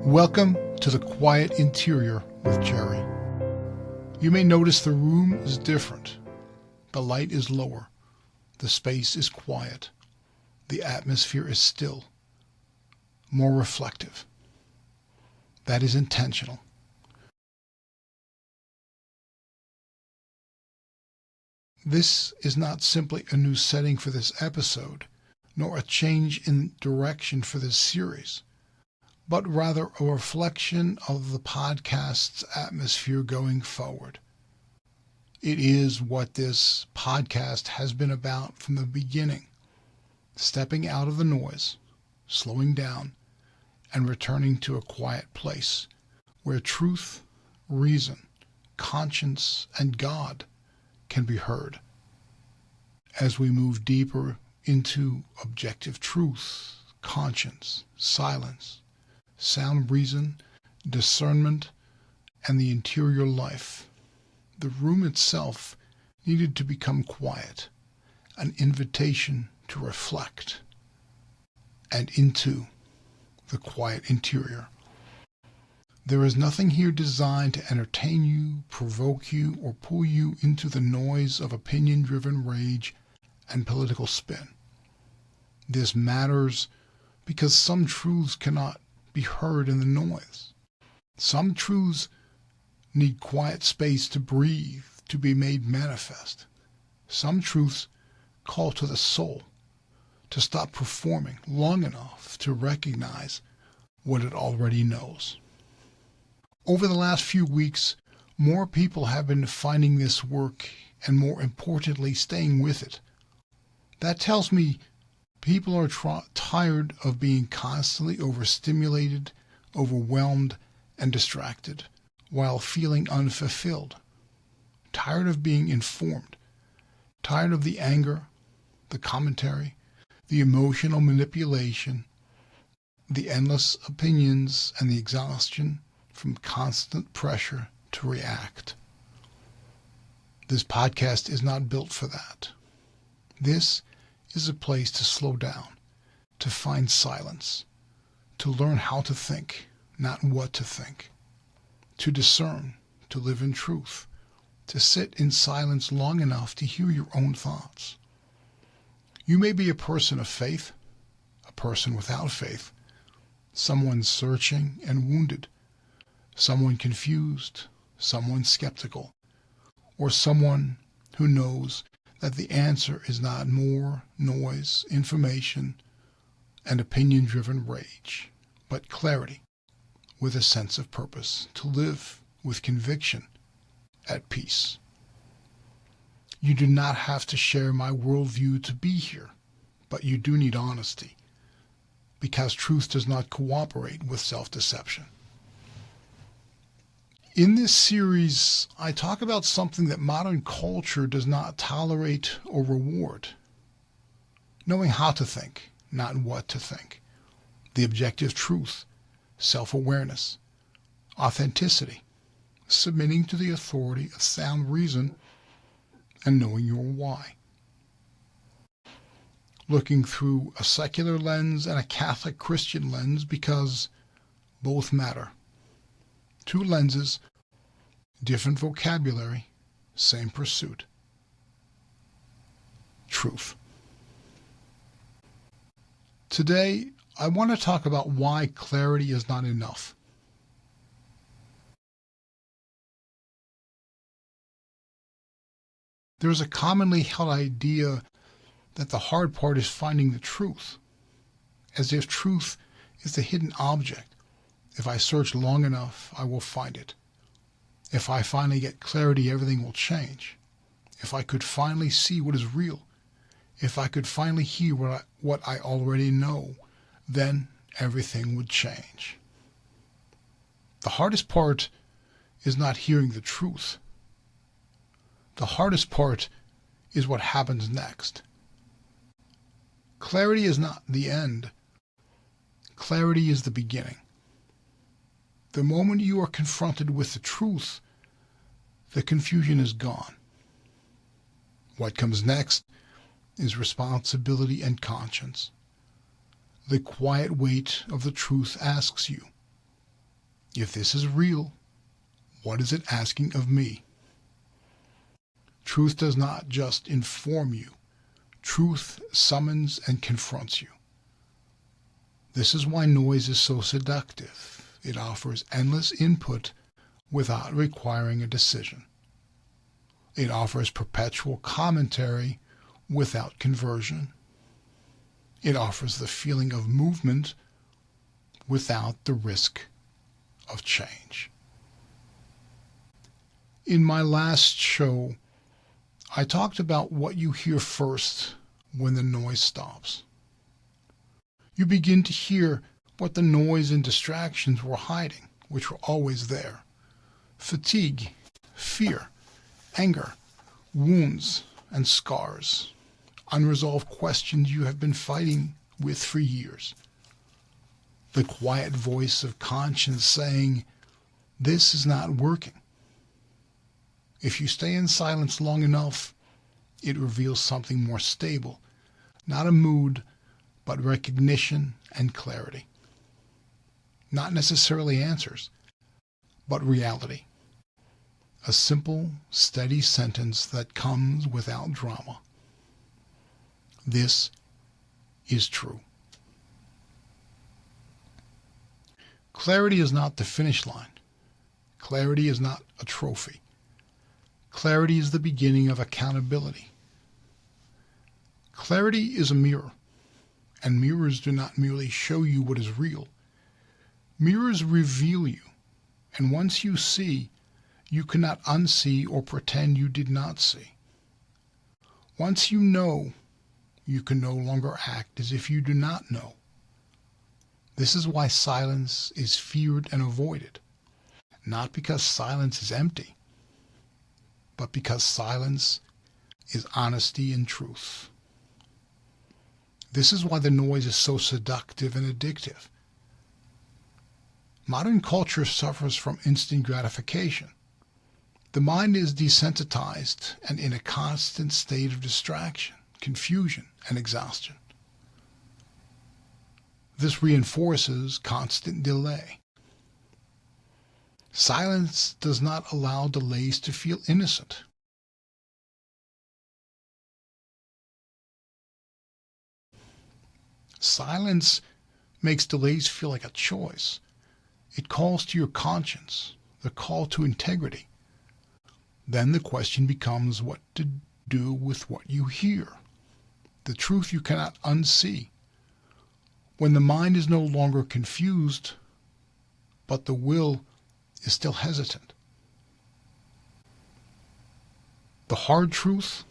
Welcome to the Quiet Interior with Jerry. You may notice the room is different. The light is lower. The space is quiet. The atmosphere is still, more reflective. That is intentional. This is not simply a new setting for this episode, nor a change in direction for this series, but rather a reflection of the podcast's atmosphere going forward. It is what this podcast has been about from the beginning, stepping out of the noise, slowing down, and returning to a quiet place where truth, reason, conscience, and God can be heard. As we move deeper into objective truth, conscience, silence, sound reason, discernment, and the interior life, the room itself needed to become quiet, an invitation to reflect, and into the quiet interior. There is nothing here designed to entertain you, provoke you, or pull you into the noise of opinion-driven rage and political spin. This matters because some truths cannot be heard in the noise. Some truths need quiet space to breathe, to be made manifest. Some truths call to the soul to stop performing long enough to recognize what it already knows. Over the last few weeks, more people have been finding this work and, more importantly, staying with it. That tells me people are tired of being constantly overstimulated, overwhelmed, and distracted while feeling unfulfilled. Tired of being informed. Tired of the anger, the commentary, the emotional manipulation, the endless opinions, and the exhaustion from constant pressure to react. This podcast is not built for that. This is a place to slow down, to find silence, to learn how to think, not what to think, to discern, to live in truth, to sit in silence long enough to hear your own thoughts. You may be a person of faith, a person without faith, someone searching and wounded, someone confused, someone skeptical, or someone who knows that the answer is not more noise, information, and opinion-driven rage, but clarity with a sense of purpose, to live with conviction, at peace. You do not have to share my worldview to be here, but you do need honesty, because truth does not cooperate with self-deception. In this series, I talk about something that modern culture does not tolerate or reward. Knowing how to think, not what to think. The objective truth, self-awareness, authenticity, submitting to the authority of sound reason, and knowing your why. Looking through a secular lens and a Catholic Christian lens, because both matter. Two lenses, different vocabulary, same pursuit. Truth. Today, I want to talk about why clarity is not enough. There is a commonly held idea that the hard part is finding the truth, as if truth is the hidden object. If I search long enough, I will find it. If I finally get clarity, everything will change. If I could finally see what is real, if I could finally hear what I already know, then everything would change. The hardest part is not hearing the truth. The hardest part is what happens next. Clarity is not the end. Clarity is the beginning. The moment you are confronted with the truth, the confusion is gone. What comes next is responsibility and conscience. The quiet weight of the truth asks you, If this is real, what is it asking of me? Truth does not just inform you. Truth summons and confronts you. This is why noise is so seductive. It offers endless input without requiring a decision. It offers perpetual commentary without conversion. It offers the feeling of movement without the risk of change. In my last show, I talked about what you hear first when the noise stops. You begin to hear what the noise and distractions were hiding, which were always there. Fatigue, fear, anger, wounds, and scars. Unresolved questions you have been fighting with for years. The quiet voice of conscience saying, "This is not working." If you stay in silence long enough, it reveals something more stable, not a mood, but recognition and clarity. Not necessarily answers, but reality. A simple, steady sentence that comes without drama. This is true. Clarity is not the finish line. Clarity is not a trophy. Clarity is the beginning of accountability. Clarity is a mirror, and mirrors do not merely show you what is real. Mirrors reveal you, and once you see, you cannot unsee or pretend you did not see. Once you know, you can no longer act as if you do not know. This is why silence is feared and avoided, not because silence is empty, but because silence is honesty and truth. This is why the noise is so seductive and addictive. Modern culture suffers from instant gratification. The mind is desensitized and in a constant state of distraction, confusion, and exhaustion. This reinforces constant delay. Silence does not allow delays to feel innocent. Silence makes delays feel like a choice. It calls to your conscience, the call to integrity. Then the question becomes what to do with what you hear, the truth you cannot unsee. When the mind is no longer confused, but the will is still hesitant. The hard truth?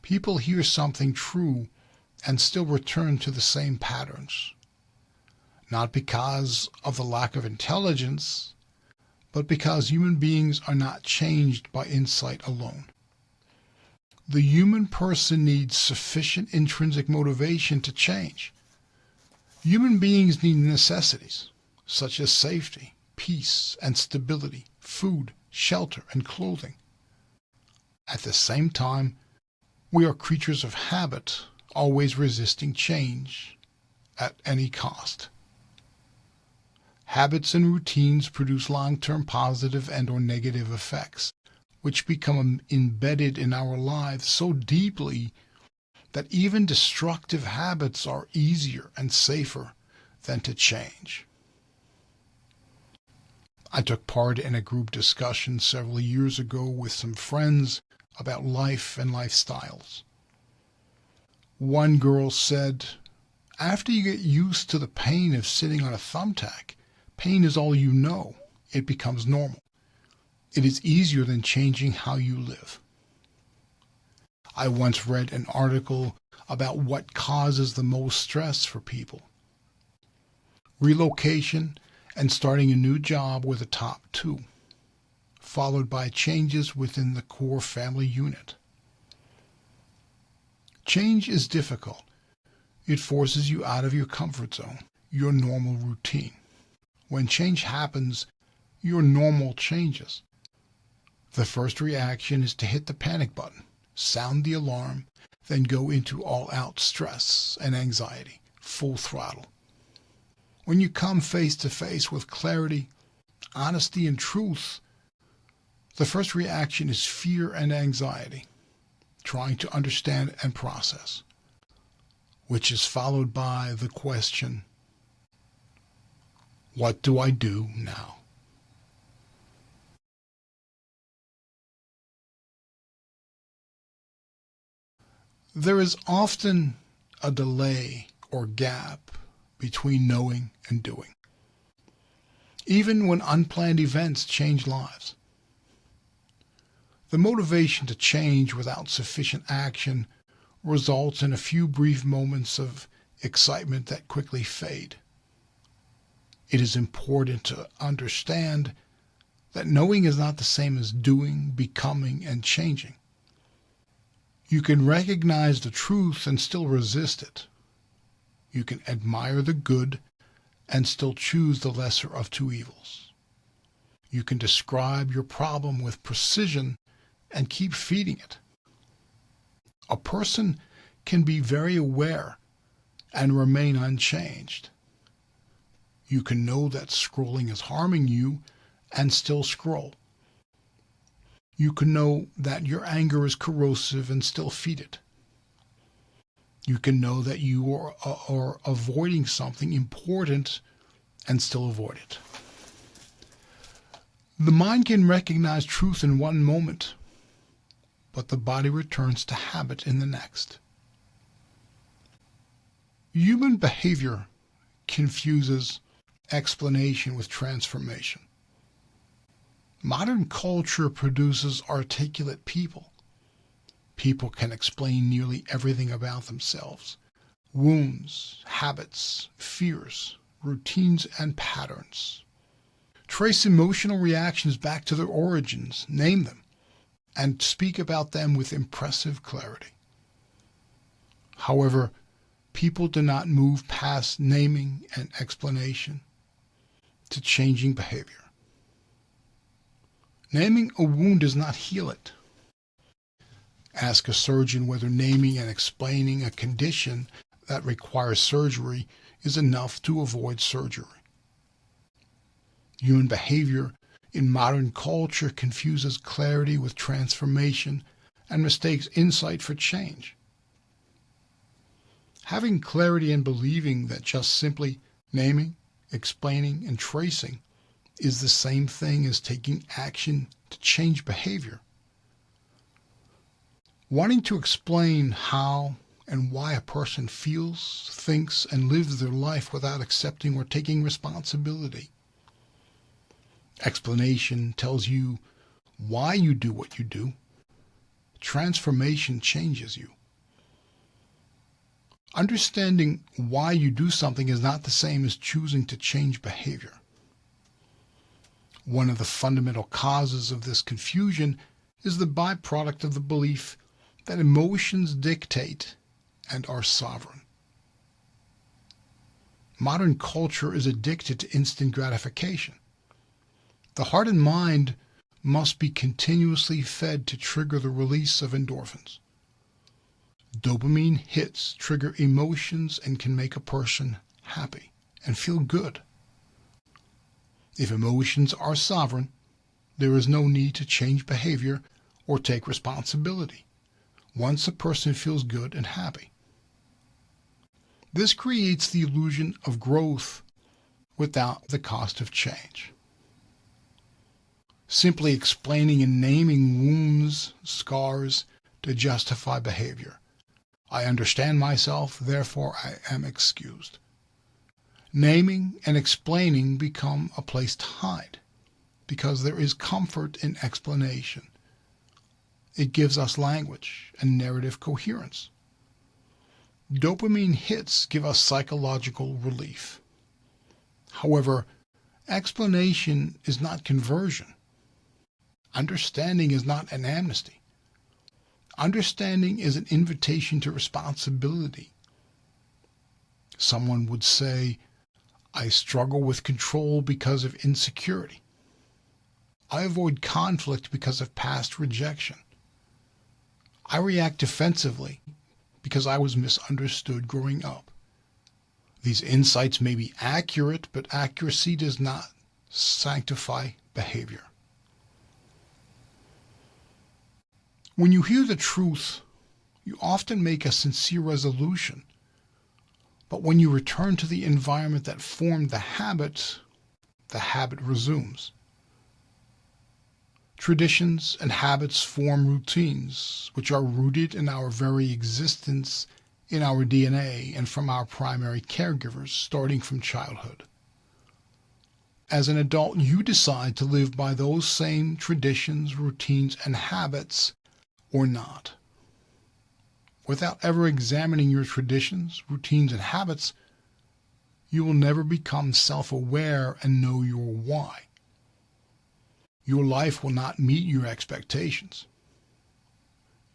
People hear something true and still return to the same patterns, not because of the lack of intelligence, but because human beings are not changed by insight alone. The human person needs sufficient intrinsic motivation to change. Human beings need necessities, such as safety, peace, and stability, food, shelter, and clothing. At the same time, we are creatures of habit, always resisting change at any cost. Habits and routines produce long-term positive and/or negative effects, which become embedded in our lives so deeply that even destructive habits are easier and safer than to change. I took part in a group discussion several years ago with some friends about life and lifestyles. One girl said, "After you get used to the pain of sitting on a thumbtack, pain is all you know. It becomes normal. It is easier than changing how you live." I once read an article about what causes the most stress for people. Relocation and starting a new job were the top two, followed by changes within the core family unit. Change is difficult. It forces you out of your comfort zone, your normal routine. When change happens, your normal changes. The first reaction is to hit the panic button, sound the alarm, then go into all-out stress and anxiety, full throttle. When you come face to face with clarity, honesty, and truth, the first reaction is fear and anxiety, trying to understand and process, which is followed by the question, what do I do now? There is often a delay or gap between knowing and doing, even when unplanned events change lives. The motivation to change without sufficient action results in a few brief moments of excitement that quickly fade. It is important to understand that knowing is not the same as doing, becoming, and changing. You can recognize the truth and still resist it. You can admire the good and still choose the lesser of two evils. You can describe your problem with precision and keep feeding it. A person can be very aware and remain unchanged. You can know that scrolling is harming you and still scroll. You can know that your anger is corrosive and still feed it. You can know that you are avoiding something important and still avoid it. The mind can recognize truth in one moment, but the body returns to habit in the next. Human behavior confuses explanation with transformation. Modern culture produces articulate people. People can explain nearly everything about themselves: wounds, habits, fears, routines, and patterns. Trace emotional reactions back to their origins, name them, and speak about them with impressive clarity. However, people do not move past naming and explanation to changing behavior. Naming a wound does not heal it. Ask a surgeon whether naming and explaining a condition that requires surgery is enough to avoid surgery. Human behavior in modern culture confuses clarity with transformation and mistakes insight for change. Having clarity and believing that just simply naming, explaining, and tracing is the same thing as taking action to change behavior. Wanting to explain how and why a person feels, thinks, and lives their life without accepting or taking responsibility. Explanation tells you why you do what you do. Transformation changes you. Understanding why you do something is not the same as choosing to change behavior. One of the fundamental causes of this confusion is the byproduct of the belief that emotions dictate and are sovereign. Modern culture is addicted to instant gratification. The heart and mind must be continuously fed to trigger the release of endorphins. Dopamine hits trigger emotions and can make a person happy and feel good. If emotions are sovereign, there is no need to change behavior or take responsibility once a person feels good and happy. This creates the illusion of growth without the cost of change. Simply explaining and naming wounds, scars, to justify behavior. I understand myself, therefore I am excused. Naming and explaining become a place to hide because there is comfort in explanation. It gives us language and narrative coherence. Dopamine hits give us psychological relief. However, explanation is not conversion. Understanding is not an amnesty. Understanding is an invitation to responsibility. Someone would say, I struggle with control because of insecurity. I avoid conflict because of past rejection. I react defensively because I was misunderstood growing up. These insights may be accurate, but accuracy does not sanctify behavior. When you hear the truth, you often make a sincere resolution. But when you return to the environment that formed the habit resumes. Traditions and habits form routines, which are rooted in our very existence, in our DNA, and from our primary caregivers, starting from childhood. As an adult, you decide to live by those same traditions, routines, and habits or not. Without ever examining your traditions, routines, and habits, you will never become self-aware and know your why. Your life will not meet your expectations.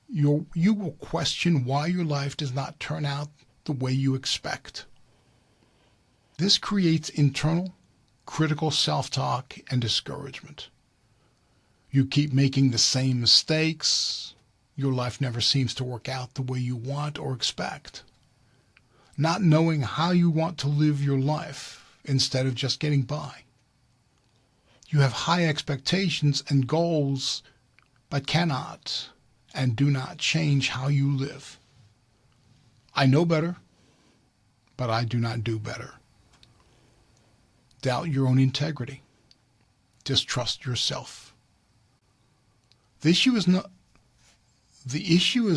You will question why your life does not turn out the way you expect. This creates internal, critical self-talk and discouragement. You keep making the same mistakes. Your life never seems to work out the way you want or expect. Not knowing how you want to live your life instead of just getting by. You have high expectations and goals, but cannot and do not change how you live. I know better, but I do not do better. Doubt your own integrity. Distrust yourself. The issue is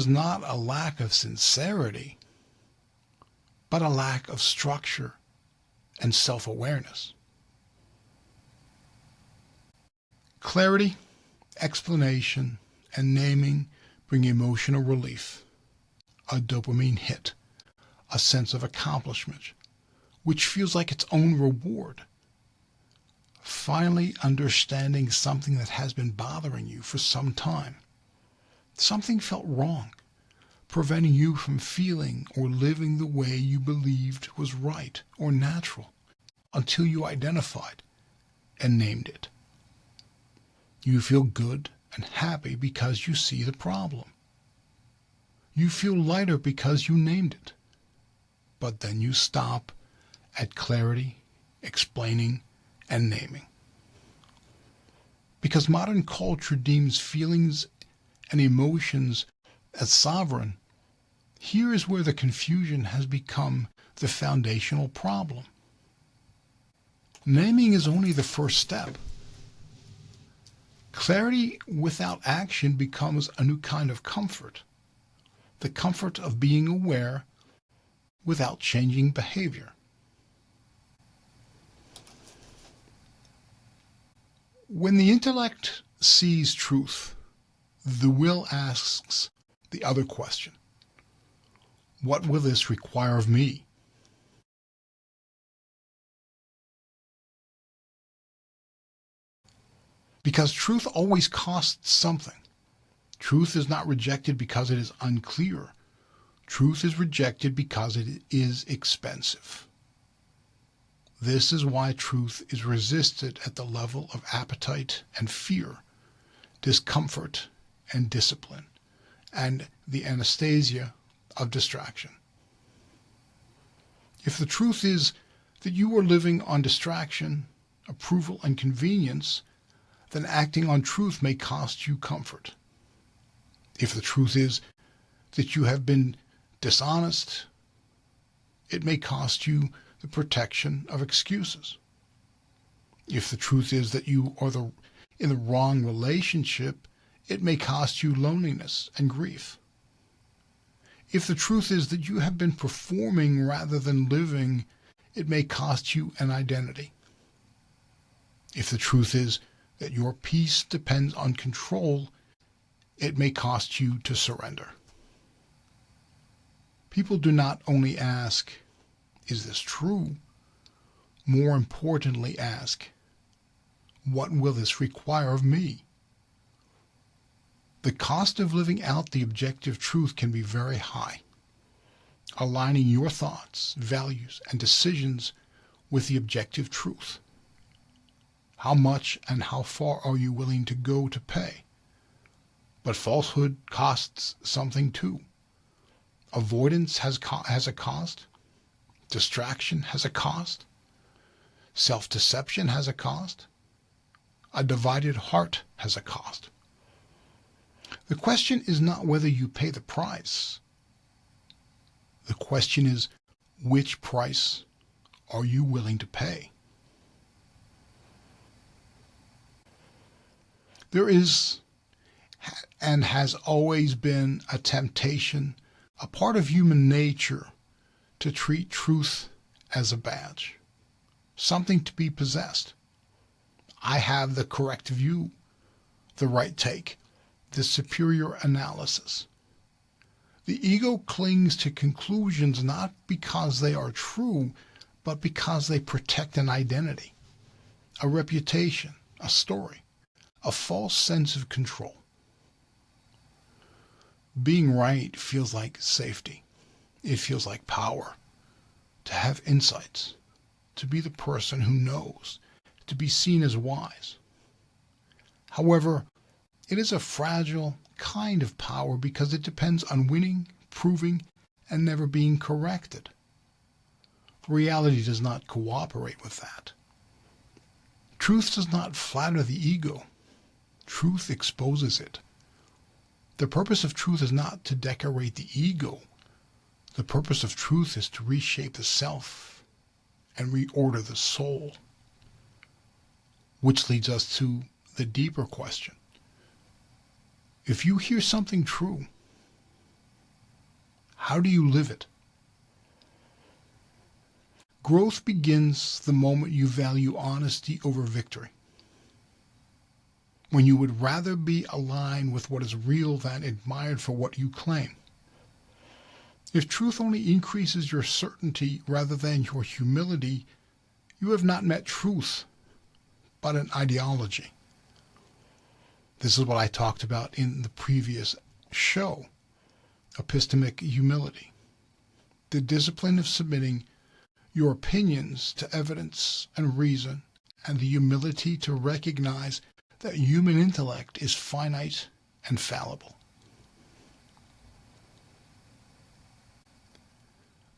not a lack of sincerity, but a lack of structure and self-awareness. Clarity, explanation, and naming bring emotional relief, a dopamine hit, a sense of accomplishment, which feels like its own reward. Finally understanding something that has been bothering you for some time. Something felt wrong, preventing you from feeling or living the way you believed was right or natural until you identified and named it. You feel good and happy because you see the problem. You feel lighter because you named it. But then you stop at clarity, explaining, and naming. Because modern culture deems feelings and emotions as sovereign, here is where the confusion has become the foundational problem. Naming is only the first step. Clarity without action becomes a new kind of comfort, the comfort of being aware without changing behavior. When the intellect sees truth, the will asks the other question: what will this require of me? Because truth always costs something. Truth is not rejected because it is unclear. Truth is rejected because it is expensive. This is why truth is resisted at the level of appetite and fear, discomfort and discipline, and the anesthesia of distraction. If the truth is that you are living on distraction, approval, and convenience, then acting on truth may cost you comfort. If the truth is that you have been dishonest, it may cost you the protection of excuses. If the truth is that you are in the wrong relationship, it may cost you loneliness and grief. If the truth is that you have been performing rather than living, it may cost you an identity. If the truth is that your peace depends on control, it may cost you to surrender. People do not only ask, is this true? More importantly, ask, what will this require of me? The cost of living out the objective truth can be very high. Aligning your thoughts, values, and decisions with the objective truth. How much and how far are you willing to go to pay? But falsehood costs something too. Avoidance has a cost. Distraction has a cost. Self-deception has a cost. A divided heart has a cost. The question is not whether you pay the price. The question is, which price are you willing to pay? There is and has always been a temptation, a part of human nature, to treat truth as a badge, something to be possessed. I have the correct view, the right take, the superior analysis. The ego clings to conclusions not because they are true, but because they protect an identity, a reputation, a story, a false sense of control. Being right feels like safety. It feels like power. To have insights, to be the person who knows, to be seen as wise. However, it is a fragile kind of power because it depends on winning, proving, and never being corrected. Reality does not cooperate with that. Truth does not flatter the ego. Truth exposes it. The purpose of truth is not to decorate the ego. The purpose of truth is to reshape the self and reorder the soul. Which leads us to the deeper question. If you hear something true, how do you live it? Growth begins the moment you value honesty over victory. When you would rather be aligned with what is real than admired for what you claim. If truth only increases your certainty rather than your humility, you have not met truth, but an ideology. This is what I talked about in the previous show, epistemic humility, the discipline of submitting your opinions to evidence and reason, and the humility to recognize that human intellect is finite and fallible.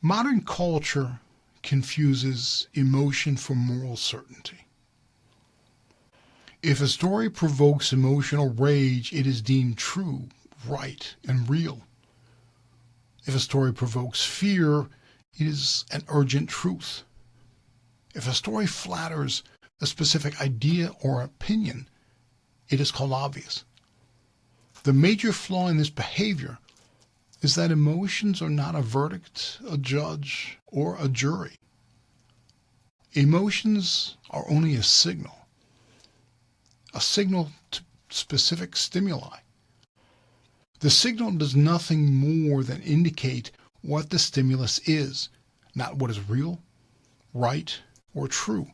Modern culture confuses emotion for moral certainty. If a story provokes emotional rage, it is deemed true, right, and real. If a story provokes fear, it is an urgent truth. If a story flatters a specific idea or opinion, it is called obvious. The major flaw in this behavior is that emotions are not a verdict, a judge, or a jury. Emotions are only a signal to specific stimuli. The signal does nothing more than indicate what the stimulus is, not what is real, right, or true,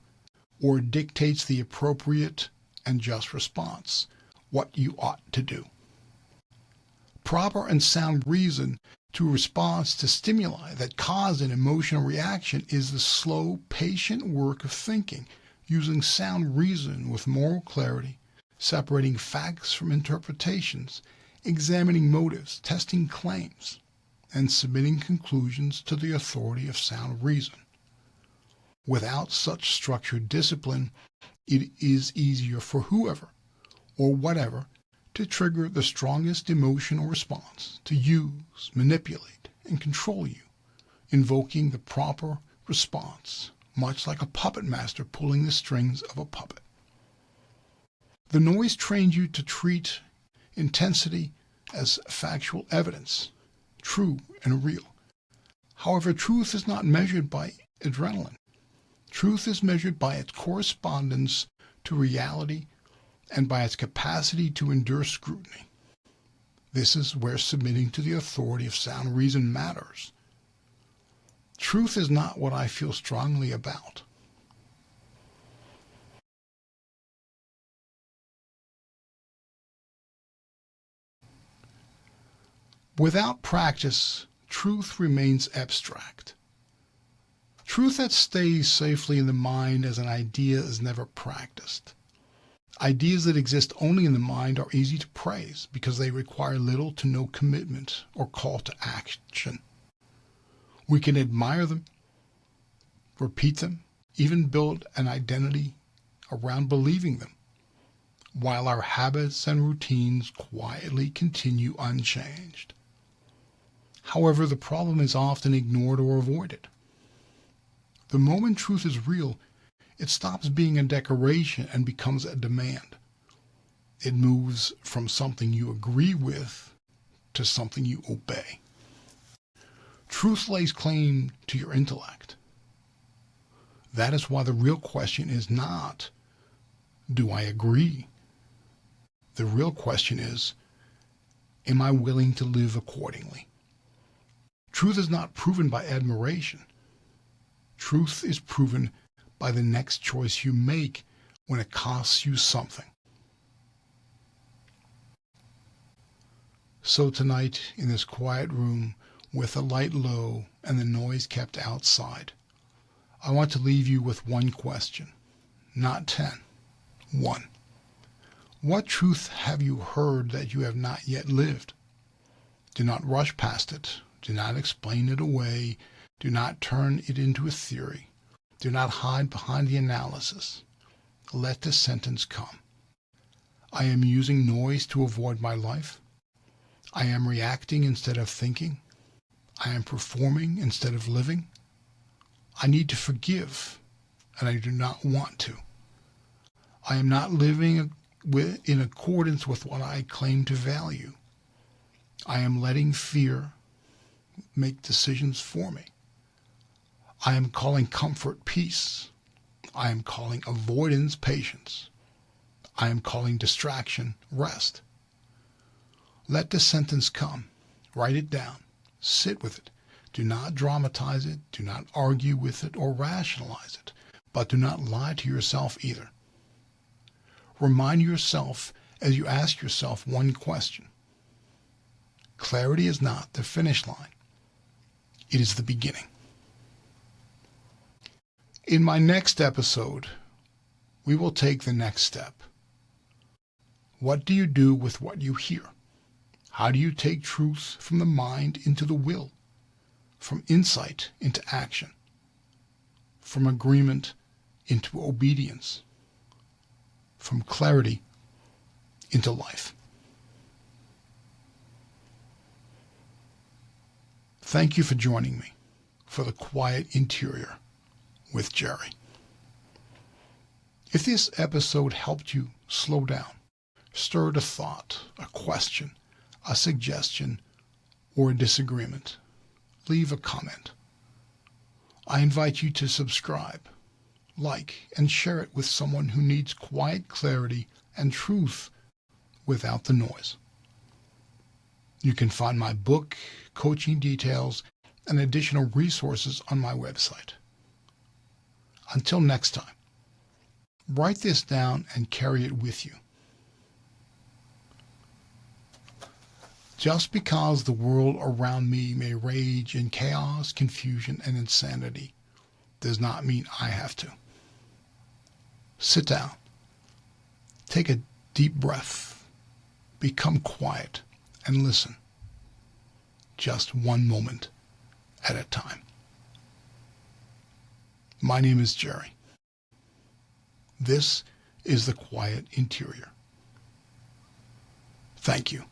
or dictates the appropriate and just response, what you ought to do. Proper and sound reason to respond to stimuli that cause an emotional reaction is the slow, patient work of thinking, using sound reason with moral clarity, separating facts from interpretations, examining motives, testing claims, and submitting conclusions to the authority of sound reason. Without such structured discipline, it is easier for whoever or whatever to trigger the strongest emotional response, to use, manipulate, and control you, invoking the proper response, much like a puppet master pulling the strings of a puppet. The noise trained you to treat intensity as factual evidence, true and real. However, truth is not measured by adrenaline. Truth is measured by its correspondence to reality and by its capacity to endure scrutiny. This is where submitting to the authority of sound reason matters. Truth is not what I feel strongly about. Without practice, truth remains abstract. Truth that stays safely in the mind as an idea is never practiced. Ideas that exist only in the mind are easy to praise because they require little to no commitment or call to action. We can admire them, repeat them, even build an identity around believing them, while our habits and routines quietly continue unchanged. However, the problem is often ignored or avoided. The moment truth is real, it stops being a decoration and becomes a demand. It moves from something you agree with to something you obey. Truth lays claim to your intellect. That is why the real question is not, do I agree? The real question is, am I willing to live accordingly? Truth is not proven by admiration. Truth is proven by the next choice you make when it costs you something. So tonight, in this quiet room, with the light low and the noise kept outside, I want to leave you with one question, not 10. One. What truth have you heard that you have not yet lived? Do not rush past it. Do not explain it away. Do not turn it into a theory. Do not hide behind the analysis. Let the sentence come. I am using noise to avoid my life. I am reacting instead of thinking. I am performing instead of living. I need to forgive, and I do not want to. I am not living in accordance with what I claim to value. I am letting fear make decisions for me. I am calling comfort peace. I am calling avoidance patience. I am calling distraction rest. Let the sentence come. Write it down. Sit with it. Do not dramatize it. Do not argue with it or rationalize it. But do not lie to yourself either. Remind yourself as you ask yourself one question. Clarity is not the finish line. It is the beginning. In my next episode, we will take the next step. What do you do with what you hear? How do you take truth from the mind into the will, from insight into action, from agreement into obedience, from clarity into life? Thank you for joining me for The Quiet Interior with Jerry. If this episode helped you slow down, stirred a thought, a question, a suggestion, or a disagreement, leave a comment. I invite you to subscribe, like, and share it with someone who needs quiet clarity and truth without the noise. You can find my book, coaching details, and additional resources on my website. Until next time, write this down and carry it with you. Just because the world around me may rage in chaos, confusion, and insanity does not mean I have to. Sit down. Take a deep breath. Become quiet and listen. Just one moment at a time. My name is Jerry. This is The Quiet Interior. Thank you.